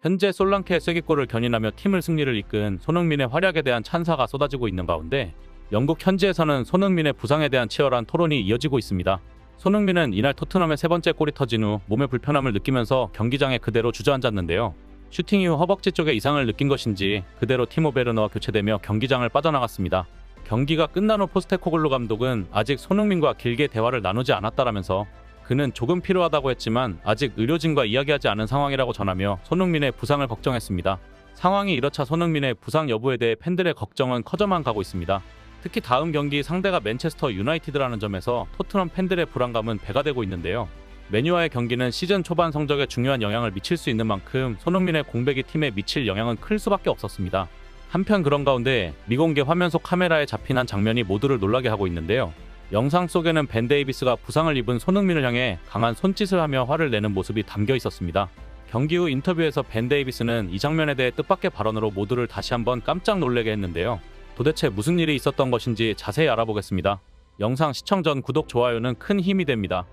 현재 솔랑케의 쐐기골을 견인하며 팀을 승리를 이끈 손흥민의 활약에 대한 찬사가 쏟아지고 있는 가운데 영국 현지에서는 손흥민의 부상에 대한 치열한 토론이 이어지고 있습니다. 손흥민은 이날 토트넘의 세 번째 골이 터진 후 몸의 불편함을 느끼면서 경기장에 그대로 주저앉았는데요. 슈팅 이후 허벅지 쪽에 이상을 느낀 것인지 그대로 티모 베르너와 교체되며 경기장을 빠져나갔습니다. 경기가 끝난 후 포스테코글루 감독은 아직 손흥민과 길게 대화를 나누지 않았다라면서 그는 조금 필요하다고 했지만 아직 의료진과 이야기하지 않은 상황이라고 전하며 손흥민의 부상을 걱정했습니다. 상황이 이렇자 손흥민의 부상 여부에 대해 팬들의 걱정은 커져만 가고 있습니다. 특히 다음 경기 상대가 맨체스터 유나이티드라는 점에서 토트넘 팬들의 불안감은 배가 되고 있는데요. 맨유와의 경기는 시즌 초반 성적에 중요한 영향을 미칠 수 있는 만큼 손흥민의 공백이 팀에 미칠 영향은 클 수밖에 없었습니다. 한편 그런 가운데 미공개 화면 속 카메라에 잡힌 한 장면이 모두를 놀라게 하고 있는데요. 영상 속에는 벤 데이비스가 부상을 입은 손흥민을 향해 강한 손짓을 하며 화를 내는 모습이 담겨 있었습니다. 경기 후 인터뷰에서 벤 데이비스는 이 장면에 대해 뜻밖의 발언으로 모두를 다시 한번 깜짝 놀라게 했는데요. 도대체 무슨 일이 있었던 것인지 자세히 알아보겠습니다. 영상 시청 전 구독, 좋아요는 큰 힘이 됩니다.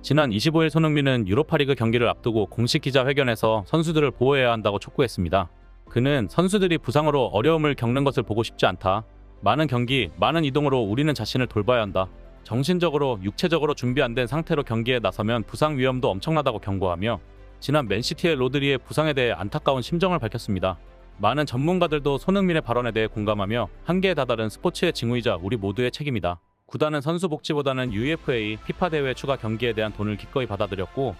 지난 25일 손흥민은 유로파리그 경기를 앞두고 공식 기자회견에서 선수들을 보호해야 한다고 촉구했습니다. 그는 선수들이 부상으로 어려움을 겪는 것을 보고 싶지 않다. 많은 경기, 많은 이동으로 우리는 자신을 돌봐야 한다. 정신적으로, 육체적으로 준비 안 된 상태로 경기에 나서면 부상 위험도 엄청나다고 경고하며 지난 맨시티의 로드리의 부상에 대해 안타까운 심정을 밝혔습니다. 많은 전문가들도 손흥민의 발언에 대해 공감하며 한계에 다다른 스포츠의 징후이자 우리 모두의 책임이다. 구단은 선수 복지보다는 UEFA, 피파 대회 추가 경기에 대한 돈을 기꺼이 받아들였고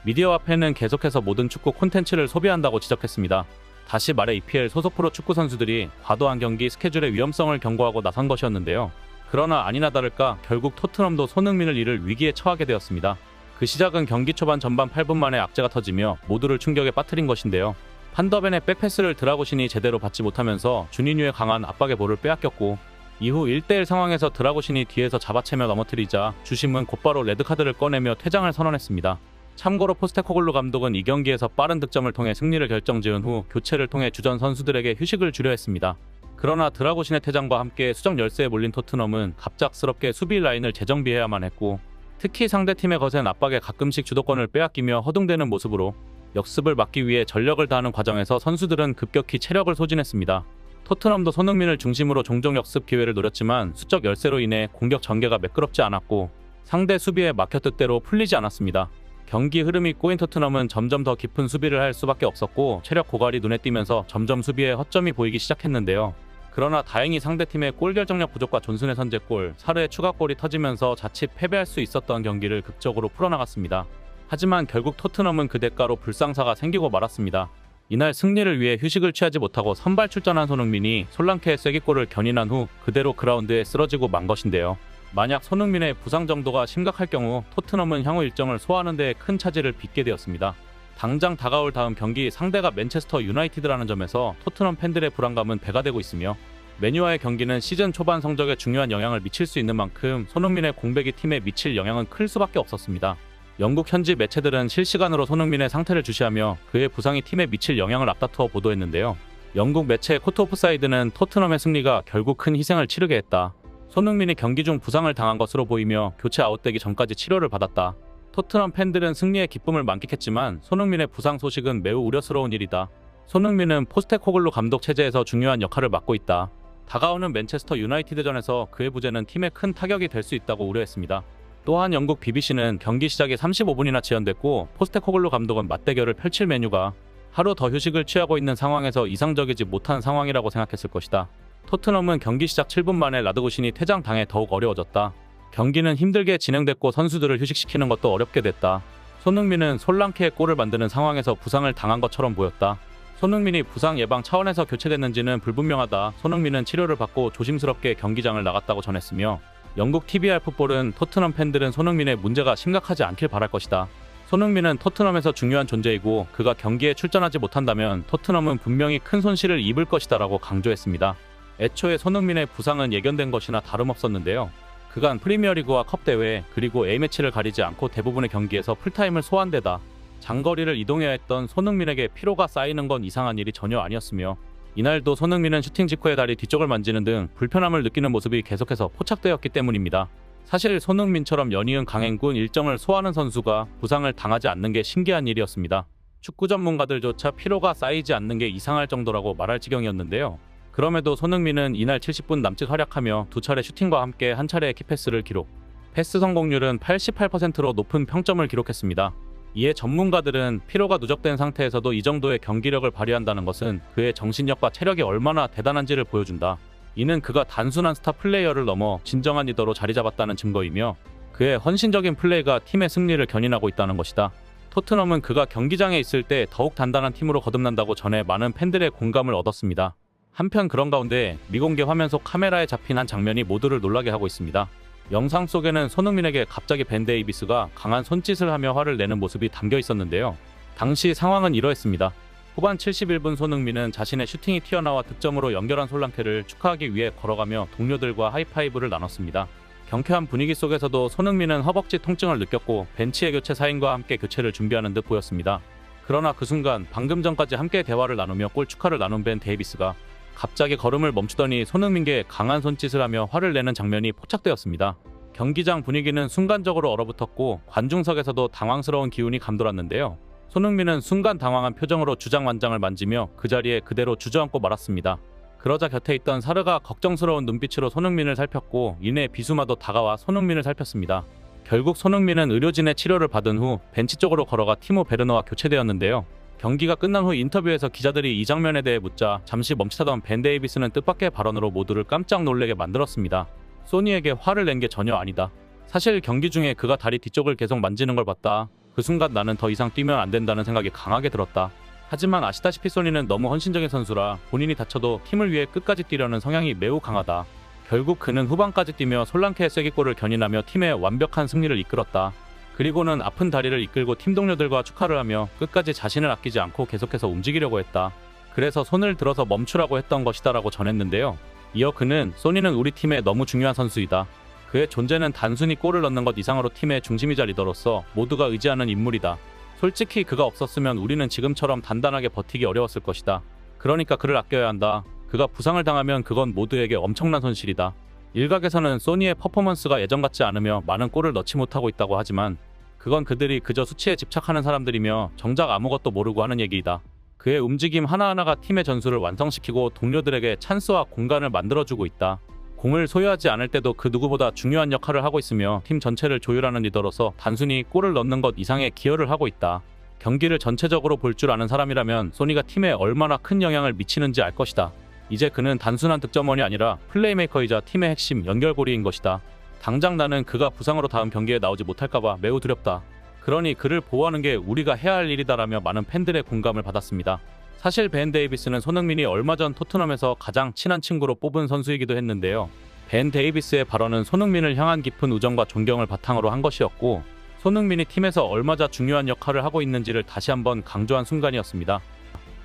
미디어와 팬은 계속해서 모든 축구 콘텐츠를 소비한다고 지적했습니다. 다시 말해 EPL 소속 프로 축구 선수들이 과도한 경기 스케줄의 위험성을 경고하고 나선 것이었는데요. 그러나 아니나 다를까 결국 토트넘도 손흥민을 잃을 위기에 처하게 되었습니다. 그 시작은 경기 초반 전반 8분 만에 악재가 터지며 모두를 충격에 빠뜨린 것인데요. 판더벤의 백패스를 드라구신이 제대로 받지 못하면서 주니뉴의 강한 압박에 볼을 빼앗겼고 이후 1대1 상황에서 드라구신이 뒤에서 잡아채며 넘어뜨리자 주심은 곧바로 레드카드를 꺼내며 퇴장을 선언했습니다. 참고로 포스테코글루 감독은 이 경기에서 빠른 득점을 통해 승리를 결정지은 후 교체를 통해 주전 선수들에게 휴식을 주려 했습니다. 그러나 드라구신의 퇴장과 함께 수적 열세에 몰린 토트넘은 갑작스럽게 수비 라인을 재정비해야만 했고 특히 상대팀의 거센 압박에 가끔씩 주도권을 빼앗기며 허둥대는 모습으로 역습을 막기 위해 전력을 다하는 과정에서 선수들은 급격히 체력을 소진했습니다. 토트넘도 손흥민을 중심으로 종종 역습 기회를 노렸지만 수적 열세로 인해 공격 전개가 매끄럽지 않았고 상대 수비에 막혀 뜻대로 풀리지 않았습니다. 경기 흐름이 꼬인 토트넘은 점점 더 깊은 수비를 할 수밖에 없었고 체력 고갈이 눈에 띄면서 점점 수비에 허점이 보이기 시작했는데요. 그러나 다행히 상대팀의 골 결정력 부족과 존슨의 선제골, 사르의 추가골이 터지면서 자칫 패배할 수 있었던 경기를 극적으로 풀어나갔습니다. 하지만 결국 토트넘은 그 대가로 불상사가 생기고 말았습니다. 이날 승리를 위해 휴식을 취하지 못하고 선발 출전한 손흥민이 솔랑케의 쐐기골을 견인한 후 그대로 그라운드에 쓰러지고 만 것인데요. 만약 손흥민의 부상 정도가 심각할 경우 토트넘은 향후 일정을 소화하는 데 큰 차질을 빚게 되었습니다. 당장 다가올 다음 경기 상대가 맨체스터 유나이티드라는 점에서 토트넘 팬들의 불안감은 배가 되고 있으며 맨유와의 경기는 시즌 초반 성적에 중요한 영향을 미칠 수 있는 만큼 손흥민의 공백이 팀에 미칠 영향은 클 수밖에 없었습니다. 영국 현지 매체들은 실시간으로 손흥민의 상태를 주시하며 그의 부상이 팀에 미칠 영향을 앞다투어 보도했는데요. 영국 매체 코트 오프사이드는 토트넘의 승리가 결국 큰 희생을 치르게 했다. 손흥민이 경기 중 부상을 당한 것으로 보이며 교체 아웃되기 전까지 치료를 받았다. 토트넘 팬들은 승리의 기쁨을 만끽했지만 손흥민의 부상 소식은 매우 우려스러운 일이다. 손흥민은 포스테코글루 감독 체제에서 중요한 역할을 맡고 있다. 다가오는 맨체스터 유나이티드전에서 그의 부재는 팀에 큰 타격이 될 수 있다고 우려했습니다. 또한 영국 BBC는 경기 시작이 35분이나 지연됐고 포스테코글루 감독은 맞대결을 펼칠 맨유가 하루 더 휴식을 취하고 있는 상황에서 이상적이지 못한 상황이라고 생각했을 것이다. 토트넘은 경기 시작 7분 만에 라드구신이 퇴장당해 더욱 어려워졌다. 경기는 힘들게 진행됐고 선수들을 휴식시키는 것도 어렵게 됐다. 손흥민은 솔랑케의 골을 만드는 상황에서 부상을 당한 것처럼 보였다. 손흥민이 부상 예방 차원에서 교체됐는지는 불분명하다. 손흥민은 치료를 받고 조심스럽게 경기장을 나갔다고 전했으며 영국 TVR 풋볼은 토트넘 팬들은 손흥민의 문제가 심각하지 않길 바랄 것이다. 손흥민은 토트넘에서 중요한 존재이고 그가 경기에 출전하지 못한다면 토트넘은 분명히 큰 손실을 입을 것이다 라고 강조했습니다. 애초에 손흥민의 부상은 예견된 것이나 다름없었는데요. 그간 프리미어리그와 컵대회 그리고 A매치를 가리지 않고 대부분의 경기에서 풀타임을 소화한 데다 장거리를 이동해야 했던 손흥민에게 피로가 쌓이는 건 이상한 일이 전혀 아니었으며 이날도 손흥민은 슈팅 직후에 다리 뒤쪽을 만지는 등 불편함을 느끼는 모습이 계속해서 포착되었기 때문입니다. 사실 손흥민처럼 연이은 강행군 일정을 소화하는 선수가 부상을 당하지 않는 게 신기한 일이었습니다. 축구 전문가들조차 피로가 쌓이지 않는 게 이상할 정도라고 말할 지경이었는데요. 그럼에도 손흥민은 이날 70분 남짓 활약하며 두 차례 슈팅과 함께 한 차례의 키패스를 기록. 패스 성공률은 88%로 높은 평점을 기록했습니다. 이에 전문가들은 피로가 누적된 상태에서도 이 정도의 경기력을 발휘한다는 것은 그의 정신력과 체력이 얼마나 대단한지를 보여준다. 이는 그가 단순한 스타 플레이어를 넘어 진정한 리더로 자리 잡았다는 증거이며 그의 헌신적인 플레이가 팀의 승리를 견인하고 있다는 것이다. 토트넘은 그가 경기장에 있을 때 더욱 단단한 팀으로 거듭난다고 전해 많은 팬들의 공감을 얻었습니다. 한편 그런 가운데 미공개 화면 속 카메라에 잡힌 한 장면이 모두를 놀라게 하고 있습니다. 영상 속에는 손흥민에게 갑자기 벤 데이비스가 강한 손짓을 하며 화를 내는 모습이 담겨 있었는데요. 당시 상황은 이러했습니다. 후반 71분 손흥민은 자신의 슈팅이 튀어나와 득점으로 연결한 솔랑케를 축하하기 위해 걸어가며 동료들과 하이파이브를 나눴습니다. 경쾌한 분위기 속에서도 손흥민은 허벅지 통증을 느꼈고 벤치의 교체 사인과 함께 교체를 준비하는 듯 보였습니다. 그러나 그 순간 방금 전까지 함께 대화를 나누며 골 축하를 나눈 벤 데이비스가 갑자기 걸음을 멈추더니 손흥민께 강한 손짓을 하며 화를 내는 장면이 포착되었습니다. 경기장 분위기는 순간적으로 얼어붙었고 관중석에서도 당황스러운 기운이 감돌았는데요. 손흥민은 순간 당황한 표정으로 주장만장을 만지며 그 자리에 그대로 주저앉고 말았습니다. 그러자 곁에 있던 사르가 걱정스러운 눈빛으로 손흥민을 살폈고 이내 비수마도 다가와 손흥민을 살폈습니다. 결국 손흥민은 의료진의 치료를 받은 후 벤치 쪽으로 걸어가 티모 베르너와 교체되었는데요. 경기가 끝난 후 인터뷰에서 기자들이 이 장면에 대해 묻자 잠시 멈칫하던 벤 데이비스는 뜻밖의 발언으로 모두를 깜짝 놀라게 만들었습니다. 소니에게 화를 낸 게 전혀 아니다. 사실 경기 중에 그가 다리 뒤쪽을 계속 만지는 걸 봤다. 그 순간 나는 더 이상 뛰면 안 된다는 생각이 강하게 들었다. 하지만 아시다시피 소니는 너무 헌신적인 선수라 본인이 다쳐도 팀을 위해 끝까지 뛰려는 성향이 매우 강하다. 결국 그는 후반까지 뛰며 솔랑케의 쐐기골을 견인하며 팀의 완벽한 승리를 이끌었다. 그리고는 아픈 다리를 이끌고 팀 동료들과 축하를 하며 끝까지 자신을 아끼지 않고 계속해서 움직이려고 했다. 그래서 손을 들어서 멈추라고 했던 것이다 라고 전했는데요. 이어 그는 소니는 우리 팀의 너무 중요한 선수이다. 그의 존재는 단순히 골을 넣는 것 이상으로 팀의 중심이자 리더로서 모두가 의지하는 인물이다. 솔직히 그가 없었으면 우리는 지금처럼 단단하게 버티기 어려웠을 것이다. 그러니까 그를 아껴야 한다. 그가 부상을 당하면 그건 모두에게 엄청난 손실이다. 일각에서는 소니의 퍼포먼스가 예전 같지 않으며 많은 골을 넣지 못하고 있다고 하지만 그건 그들이 그저 수치에 집착하는 사람들이며 정작 아무것도 모르고 하는 얘기이다. 그의 움직임 하나하나가 팀의 전술을 완성시키고 동료들에게 찬스와 공간을 만들어주고 있다. 공을 소유하지 않을 때도 그 누구보다 중요한 역할을 하고 있으며 팀 전체를 조율하는 리더로서 단순히 골을 넣는 것 이상의 기여를 하고 있다. 경기를 전체적으로 볼 줄 아는 사람이라면 소니가 팀에 얼마나 큰 영향을 미치는지 알 것이다. 이제 그는 단순한 득점원이 아니라 플레이메이커이자 팀의 핵심 연결고리인 것이다. 당장 나는 그가 부상으로 다음 경기에 나오지 못할까봐 매우 두렵다. 그러니 그를 보호하는 게 우리가 해야 할 일이다라며 많은 팬들의 공감을 받았습니다. 사실 벤 데이비스는 손흥민이 얼마 전 토트넘에서 가장 친한 친구로 뽑은 선수이기도 했는데요. 벤 데이비스의 발언은 손흥민을 향한 깊은 우정과 존경을 바탕으로 한 것이었고 손흥민이 팀에서 얼마나 중요한 역할을 하고 있는지를 다시 한번 강조한 순간이었습니다.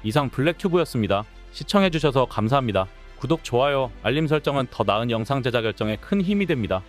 이상 블랙튜브였습니다. 시청해주셔서 감사합니다. 구독, 좋아요, 알림 설정은 더 나은 영상 제작 결정에 큰 힘이 됩니다.